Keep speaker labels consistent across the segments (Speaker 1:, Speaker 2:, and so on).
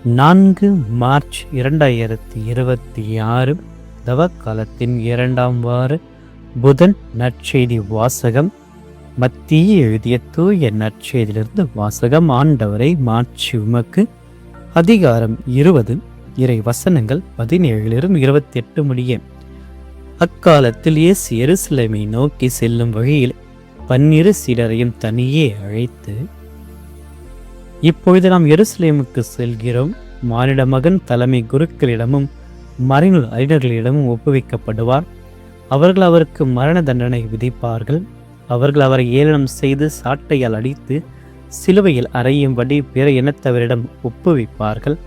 Speaker 1: March 2026 தவக்காலத்தின் 2ஆம் வார புதன் நற்செய்தி வாசகம். மத்திய எழுதிய தூய நற்செய்தியிலிருந்து வாசகம். ஆண்டவரை மாட்சி உமக்கு. அதிகாரம் 20, இறை வசனங்கள் 17-28 முடிய. அக்காலத்தில் இயேசு எருசலேமை நோக்கி செல்லும் வழியில் 12 சீடரையும் தனியே அழைத்து, இப்பொழுது நாம் எருசலேமுக்கு செல்கிறோம். மானிட மகன் தலைமை குருக்களிடமும் மறைநூல் அறிஞர்களிடமும் ஒப்புவிக்கப்படுவார். அவர்கள் அவருக்கு மரண தண்டனை விதிப்பார்கள். அவர்கள் அவரை ஏளனம் செய்து சாட்டையால் அடித்து சிலுவையில் அறையும்படி பிற இனத்தவரிடம் ஒப்புவிப்பார்கள்.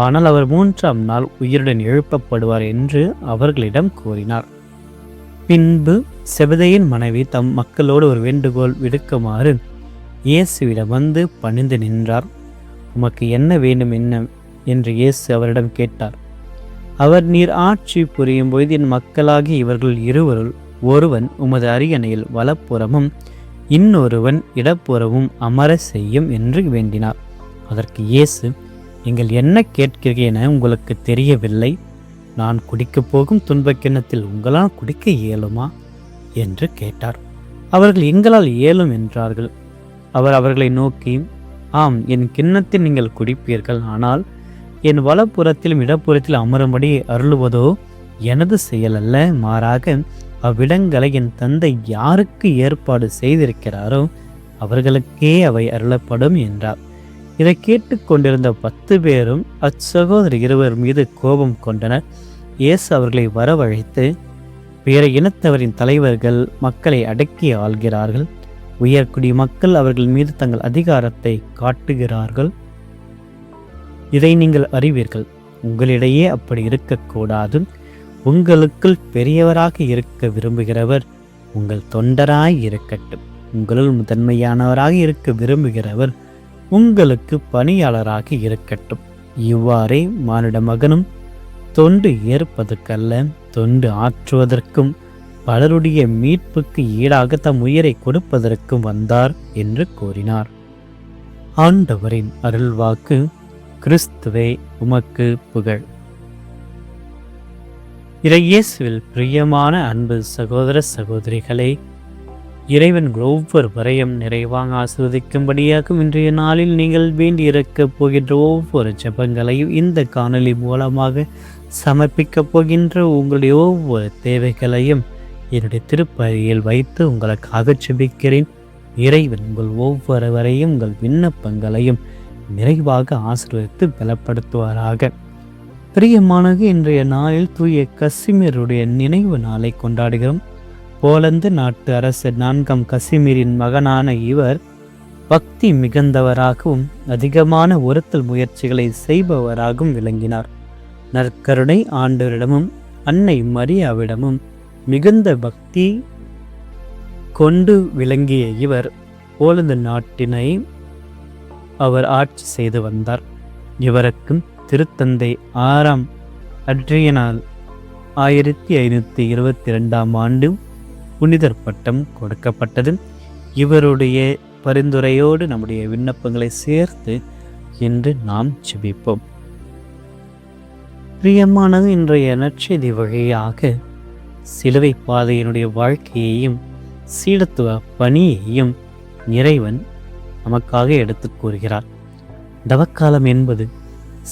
Speaker 1: ஆனால் அவர் 3ஆம் நாள் உயிருடன் எழுப்பப்படுவார் என்று அவர்களிடம் கூறினார். பின்பு செபதேயின் மனைவி தம் மக்களோடு ஒரு வேண்டுகோள் விடுக்குமாறு இயேசுவிடம் வந்து பணிந்து நின்றார். உமக்கு என்ன வேண்டும் என்று இயேசு அவரிடம் கேட்டார். அவர், நீர் ஆட்சி புரியும் பொழுது என் மக்களாகி இவர்கள் இருவருள் ஒருவன் உமது அரியணையில் வலப்புறமும் இன்னொருவன் இடப்புறமும் அமர செய்யும் என்று வேண்டினார். அதற்கு இயேசு, நீங்கள் என்ன கேட்கிறீர்கள் என உங்களுக்கு தெரியவில்லை. நான் குடிக்கப் போகும் துன்பக் கிண்ணத்தில் உங்களால் குடிக்க இயலுமா என்று கேட்டார். அவர்கள் எங்களால் இயலும் என்றார்கள். அவர் அவர்களை நோக்கி, ஆம், என் கிண்ணத்தில் நீங்கள் குடிப்பீர்கள். ஆனால் என் வலப்புறத்திலும் இடப்புறத்தில் அமரும்படி அருளுவதோ எனது செயல் அல்ல. மாறாக அவ்விடங்களை என் தந்தை யாருக்கு ஏற்பாடு செய்திருக்கிறாரோ அவர்களுக்கே அவை அருளப்படும் என்றார். இதை கேட்டுக்கொண்டிருந்த 10 பேரும் அச்சகோதரி இருவர் மீது கோபம் கொண்டனர். இயேசு அவர்களை வரவழைத்து, பிற இனத்தவரின் தலைவர்கள் மக்களை அடக்கி ஆள்கிறார்கள். உயர்குடி மக்கள் அவர்கள் மீது தங்கள் அதிகாரத்தை காட்டுகிறார்கள். இதை நீங்கள் அறிவீர்கள். உங்களிடையே அப்படி இருக்கக்கூடாது. உங்களுக்குள் பெரியவராக இருக்க விரும்புகிறவர் உங்கள் தொண்டராய் இருக்கட்டும். உங்களுள் முதன்மையானவராக இருக்க விரும்புகிறவர் உங்களுக்கு பணியாளராக இருக்கட்டும். இவ்வாறே மானிட மகனும் தொண்டு ஏற்பதற்கல்ல, தொண்டு ஆற்றுவதற்கும் பலருடைய மீட்புக்கு ஈடாக தம் உயிரை கொடுப்பதற்கும் வந்தார் என்று கூறினார். ஆண்டவரின் அருள்வாக்கு. கிறிஸ்துவே உமக்கு புகழ். இயேசுவில் பிரியமான அன்பு சகோதர சகோதரிகளே, இறைவன் ஒவ்வொருவரையும் நிறைவாக ஆசீர்வதிக்கும்படியாகும். இன்றைய நாளில் நீங்கள் வேண்டியிருக்கப் போகின்ற ஒவ்வொரு ஜெபங்களையும் இந்த காணொளி மூலமாக சமர்ப்பிக்கப் போகின்ற உங்களுடைய ஒவ்வொரு தேவைகளையும் என்னுடைய திருப்பலியில் வைத்து உங்களுக்காக ஜெபிக்கிறேன். இறைவன் உங்கள் ஒவ்வொருவரையும் உங்கள் விண்ணப்பங்களையும் நிறைவாக ஆசீர்வதித்து பலப்படுத்துவாராக. பிரியமானது, இன்றைய நாளில் தூய கசிமீருடைய நினைவு நாளை கொண்டாடுகிறோம். போலந்து நாட்டு அரசர் 4ஆம் கசிமீரின் மகனான இவர் பக்தி மிகுந்தவராகவும் அதிகமான ஒருத்தல் முயற்சிகளை செய்பவராகவும் விளங்கினார். நற்கருணை ஆண்டவரிடமும் அன்னை மரியாவிடமும் மிகுந்த பக்தி கொண்டு விளங்கிய இவர் போலந்து நாட்டினை அவர் ஆட்சி செய்து வந்தார். இவருக்கும் திருத்தந்தை 6ஆம் அட்ரியனால் 1522ஆம் ஆண்டு புனிதர் பட்டம் கொடுக்கப்பட்டது. இவருடைய பரிந்துரையோடு நம்முடைய விண்ணப்பங்களை சேர்த்து இன்று நாம் ஜெபிப்போம். பிரியமானது, இன்றைய நற்செய்தி வழியாக சிலுவை பாதையினுடைய வாழ்க்கையையும் சீடத்துவ பணியையும் இறைவன் நமக்காக எடுத்து கூறுகிறார். தவக்காலம் என்பது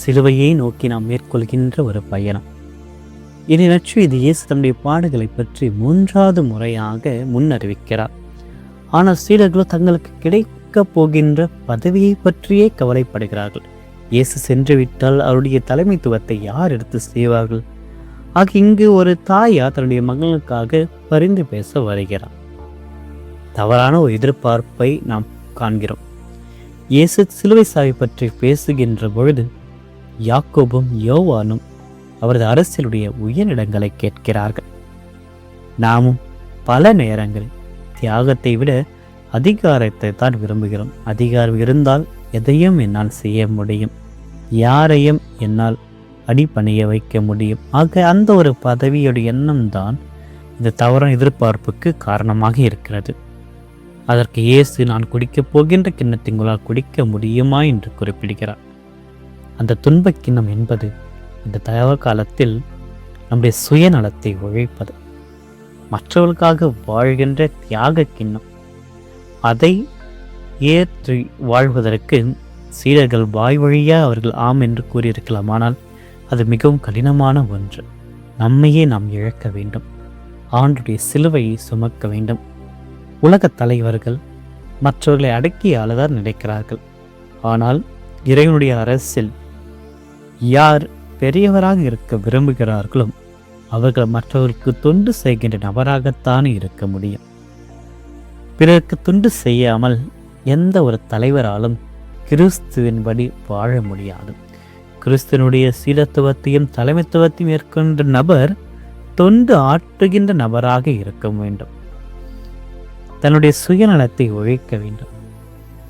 Speaker 1: சிலுவையை நோக்கி நாம் மேற்கொள்கின்ற ஒரு பயணம். இனி நற்செய்தி இயேசு தம்முடைய பாடுகளை பற்றி 3வது முறையாக முன்னறிவிக்கிறார். ஆனால் சீடர்களோ தங்களுக்கு கிடைக்கப் போகின்ற பதவியை பற்றியே கவலைப்படுகிறார்கள். இயேசு சென்று விட்டால் அவருடைய தலைமைத்துவத்தை யார் எடுத்து செய்வார்கள்? ஆக இங்கு ஒரு தாயார் தன்னுடைய மகனுக்காக பரிந்து பேச வருகிறார். தவறான ஒரு எதிர்பார்ப்பை நாம் காண்கிறோம். இயேசு சிலுவை சாவை பற்றி பேசுகின்ற பொழுது யாக்கோபும் யோவானும் அவரது அரசியலுடைய உயரிடங்களை கேட்கிறார்கள். நாமும் பல நேரங்களில் தியாகத்தை விட அதிகாரத்தை தான் விரும்புகிறோம். அதிகாரம் இருந்தால் எதையும் என்னால் செய்ய முடியும், யாரையும் என்னால் அடிபணிய வைக்க முடியும். ஆக அந்த ஒரு பதவியோட எண்ணம் தான் இந்த தவறான எதிர்பார்ப்புக்கு காரணமாக இருக்கிறது. அதற்கு இயேசு, நான் குடிக்கப் போகின்ற கிண்ணத்தை உங்களால் குடிக்க முடியுமா என்று குறிப்பிடுகிறார். அந்த துன்பக் கிண்ணம் என்பது இந்த தவ காலத்தில் நம்முடைய சுயநலத்தை ஒழிப்பது, மற்றவர்களுக்காக வாழ்கின்ற தியாக கிண்ணம். அதை ஏற்றி வாழ்வதற்கு சீடர்கள் வாய் வழியாக அவர்கள் ஆம் என்று கூறியிருக்கலாம். ஆனால் அது மிகவும் கடினமான ஒன்று. நம்மையே நாம் இழக்க வேண்டும், ஆண்டுடைய சிலுவையை சுமக்க வேண்டும். உலகத் தலைவர்கள் மற்றவர்களை அடக்கி ஆளதான் நினைக்கிறார்கள். ஆனால் இறைவனுடைய அரசில் யார் பெரியவராக இருக்க விரும்புகிறார்களோ அவர்கள் மற்றவர்களுக்கு தொண்டு செய்கின்ற நபராகத்தான் இருக்க முடியும். பிறருக்கு தொண்டு செய்யாமல் எந்த ஒரு தலைவராலும் கிறிஸ்துவின்படி வாழ முடியாது. கிறிஸ்துவனுடைய சீடத்துவத்தையும் தலைமைத்துவத்தையும் மேற்கொண்ட நபர் தொண்டு ஆற்றுகின்ற நபராக இருக்க வேண்டும். தன்னுடைய சுயநலத்தை ஒழிக்க வேண்டும்,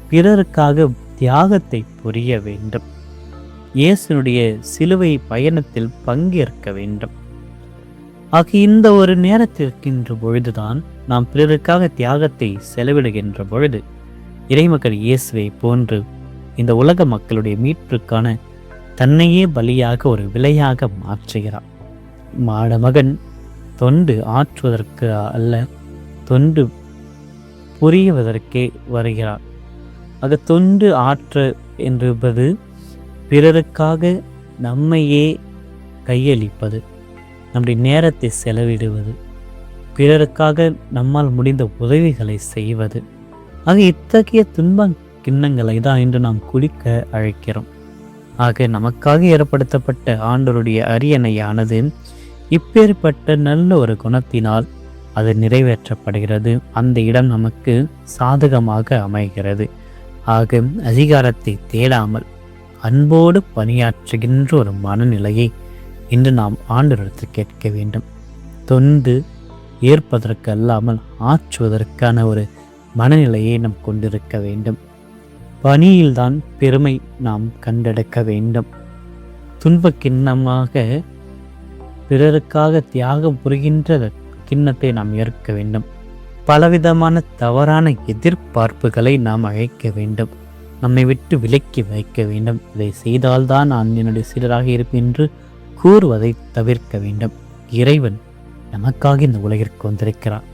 Speaker 1: பிறருக்காக தியாகத்தை புரிய வேண்டும், இயேசுனுடைய சிலுவை பயணத்தில் பங்கேற்க வேண்டும். ஆகிய இந்த ஒரு நேரத்தில் இருக்கின்ற பொழுதுதான் நாம் பிறருக்காக தியாகத்தை செலவிடுகின்ற பொழுது இறைமக்கள் இயேசுவை போன்று இந்த உலக மக்களுடைய மீட்புக்கான தன்னையே பலியாக ஒரு விலையாக மாற்றுகிறார். மாடமகன் தொண்டு ஆற்றுவதற்கு அல்ல, தொண்டு புரிவதற்கே வருகிறார். ஆக தொண்டு ஆற்ற என்பது பிறருக்காக நம்மையே கையளிப்பது, நம்முடைய நேரத்தை செலவிடுவது, பிறருக்காக நம்மால் முடிந்த உதவிகளை செய்வது. ஆக இத்தகைய துன்ப கிண்ணங்களை தான் இன்று நாம் குடிக்க அழைக்கிறோம். ஆக நமக்காக ஏற்படுத்தப்பட்ட ஆண்டவருடைய அரியணையானது இப்பேற்பட்ட நல்ல ஒரு குணத்தினால் அது நிறைவேற்றப்படுகிறது. அந்த இடம் நமக்கு சாதகமாக அமைகிறது. ஆக அதிகாரத்தை தேடாமல் அன்போடு பணியாற்றுகின்ற ஒரு மனநிலையை இன்று நாம் ஆண்டவரிடத்தில் கேட்க வேண்டும். தொண்டு ஏற்பதற்கு அல்லாமல் ஆற்றுவதற்கான ஒரு மனநிலையை நாம் கொண்டிருக்க வேண்டும். பணியில்தான் பெருமை நாம் கண்டெடுக்க வேண்டும். துன்ப கிண்ணமாக பிறருக்காக தியாகம் புரிகின்ற கிண்ணத்தை நாம் ஏற்க வேண்டும். பலவிதமான தவறான எதிர்பார்ப்புகளை நாம் அழைக்க வேண்டும், நம்மை விட்டு விலக்கி வைக்க வேண்டும். இதை செய்தால்தான் நான் என்னுடைய சீடராக இருப்பேன் என்று கூறுவதை தவிர்க்க வேண்டும். இறைவன் நமக்காக இந்த உலகிற்கு வந்திருக்கிறார்,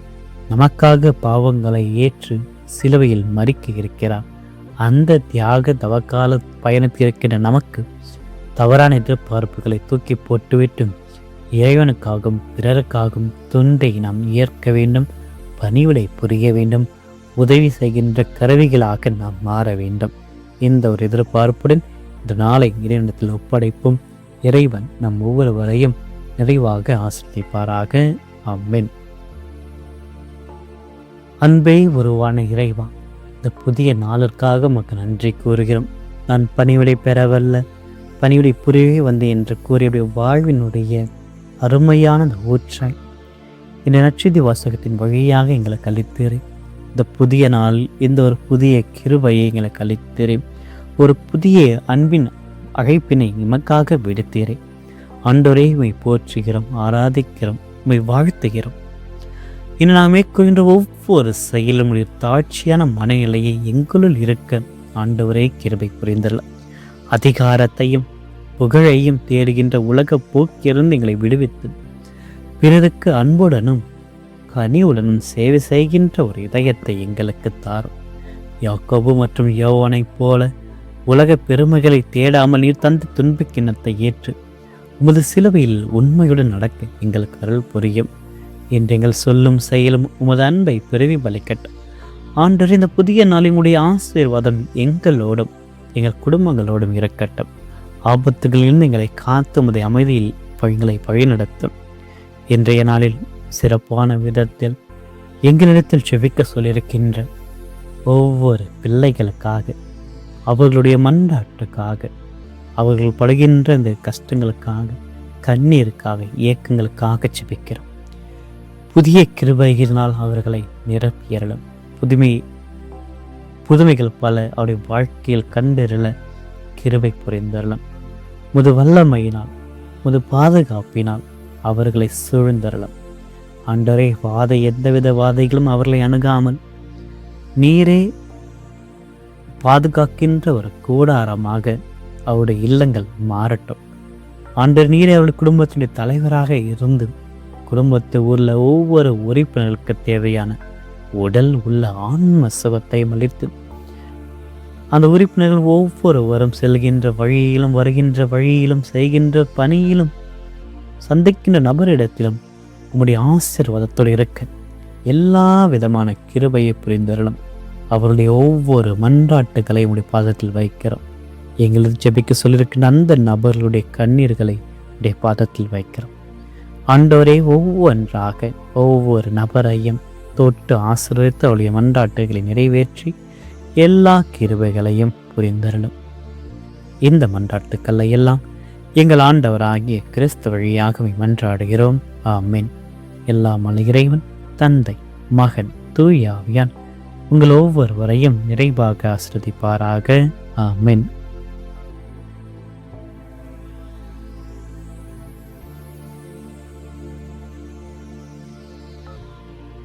Speaker 1: நமக்காக பாவங்களை ஏற்று சிலுவையில் மறிக்க இருக்கிறார். அந்த தியாக தவக்கால பயணத்தில் இருக்கின்ற நமக்கு தவறான எதிர்பார்ப்புகளை தூக்கி போட்டுவிட்டு இறைவனுக்காகவும் பிறருக்காகவும் தொண்டை நாம் ஏற்க வேண்டும், பணிவிடை புரிய வேண்டும், உதவி செய்கின்ற கருவிகளாக நாம் மாற வேண்டும். இந்த ஒரு எதிர்பார்ப்புடன் இந்த நாளை இறைவனத்தில் ஒப்படைப்பும். இறைவன் நம் ஒவ்வொருவரையும் நிறைவாக ஆசிர்வதிப்பாராக. ஆமென். அன்பே உருவான இறைவா, இந்த புதிய நாளிற்காக உமக்கு நன்றி கூறுகிறோம். நான் பணிவிடை பெறவல்ல, பணிவிடை புரியவே வந்தேன் என்று கூறிய வாழ்வினுடைய அருமையான ஊற்றாய் இந்த நற்செய்தி வாசகத்தின் வழியாக எங்களுக்கு அளித்தீரே. இந்த புதிய நாள், இந்த ஒரு புதிய கிருபையை எங்களுக்கு அளித்தீரே. ஒரு புதிய அன்பின் அழைப்பினை நமக்காக விடுத்தீரே. ஆண்டவரே, உம்மை போற்றுகிறோம், ஆராதிக்கிறோம், உம்மை வாழ்த்துகிறோம். இன்று நாம் மேற்கொள்கின்ற ஒவ்வொரு செயலும் தாட்சியான மனநிலையை எங்களுள் இருக்க ஆண்டவரே கிருபை புரிந்துள்ள அதிகாரத்தையும் புகழையும் தேடுகின்ற உலக போக்கிலிருந்து எங்களை விடுவித்து பிறருக்கு அன்புடனும் கனிவுடனும் சேவை செய்கின்ற ஒரு இதயத்தை எங்களுக்கு தாரும். யாக்கோபு மற்றும் யோவானைப் போல உலக பெருமைகளை தேடாமல் நீர் தந்த துன்பக் கிண்ணத்தை ஏற்று உமது சிலுவையில் உண்மையுடன் நடக்க எங்களுக்கு அருள் புரியும். என்று எங்கள் சொல்லும் செயலும் உமது அன்பை பிரதிபலிக்கட்டும். ஆண்டவரே, இந்த புதிய நாளினுடைய ஆசீர்வாதம் எங்களோடும் எங்கள் குடும்பங்களோடும் இருக்கட்டும். ஆபத்துகளிலிருந்து எங்களை காத்து உமது அமைதியில் எங்களை வழிநடத்தும். இன்றைய நாளில் சிறப்பான விதத்தில் எங்களிடத்தில் செவிக்க சொல்லியிருக்கின்ற ஒவ்வொரு பிள்ளைகளுக்காக, அவர்களுடைய மன்றாட்டுக்காக, அவர்கள் படுகின்ற இந்த கஷ்டங்களுக்காக, கண்ணீருக்காக, இயக்கங்களுக்காக செபிக்கிறோம். புதிய கிருபைகளினால் அவர்களை நிரப்பியறலும் புதுமைகள் பல அவருடைய வாழ்க்கையில் கண்டிரல கிருபை புரிந்தரலாம். முது வல்லமையினால், முது பாதுகாப்பினால் அவர்களை சூழ்ந்தரலாம். ஆண்டவரே, எந்தவித வாதைகளும் அவர்களை அணுகாமல் நீரே பாதுகாக்கின்ற ஒரு கூடாரமாக அவருடைய இல்லங்கள் மாறட்டும். ஆண்டவர் நீரே அவருடைய குடும்பத்தினுடைய தலைவராக இருந்து குடும்பத்தை உள்ள ஒவ்வொரு உறுப்பினருக்கு தேவையான உடல் உள்ள ஆன்ம சுகத்தை அளித்து அந்த உறுப்பினர்கள் ஒவ்வொருவரும் செல்கின்ற வழியிலும் வருகின்ற வழியிலும் செய்கின்ற பணியிலும் சந்திக்கின்ற நபரிடத்திலும் உம்முடைய ஆசீர்வாதத்தோடு இருக்க எல்லா விதமான கிருபையை புரிந்தருளும். அவருடைய ஒவ்வொரு மன்றாட்டுகளை உடைய பாதத்தில் வைக்கிறோம். எங்களுக்கு ஜெபிக்க சொல்லியிருக்கின்ற அந்த நபர்களுடைய கண்ணீர்களை உடைய பாதத்தில் வைக்கிறோம். ஆண்டவரே, ஒவ்வொன்றாக ஒவ்வொரு நபரையும் தொட்டு ஆசீர்வதித்து அவருடைய மன்றாட்டுகளை நிறைவேற்றி எல்லா கிருபைகளையும் புரிந்தருளும். இந்த மன்றாட்டுக்களை எல்லாம் எங்கள் ஆண்டவராகிய கிறிஸ்து வழியாகவே மன்றாடுகிறோம். ஆமென். எல்லாம் வல்ல இறைவன் தந்தை, மகன், தூய ஆவியார் உங்கள் ஒவ்வொருவரையும் நிறைவாக ஆசீர்வதிப்பாராக. ஆமென்.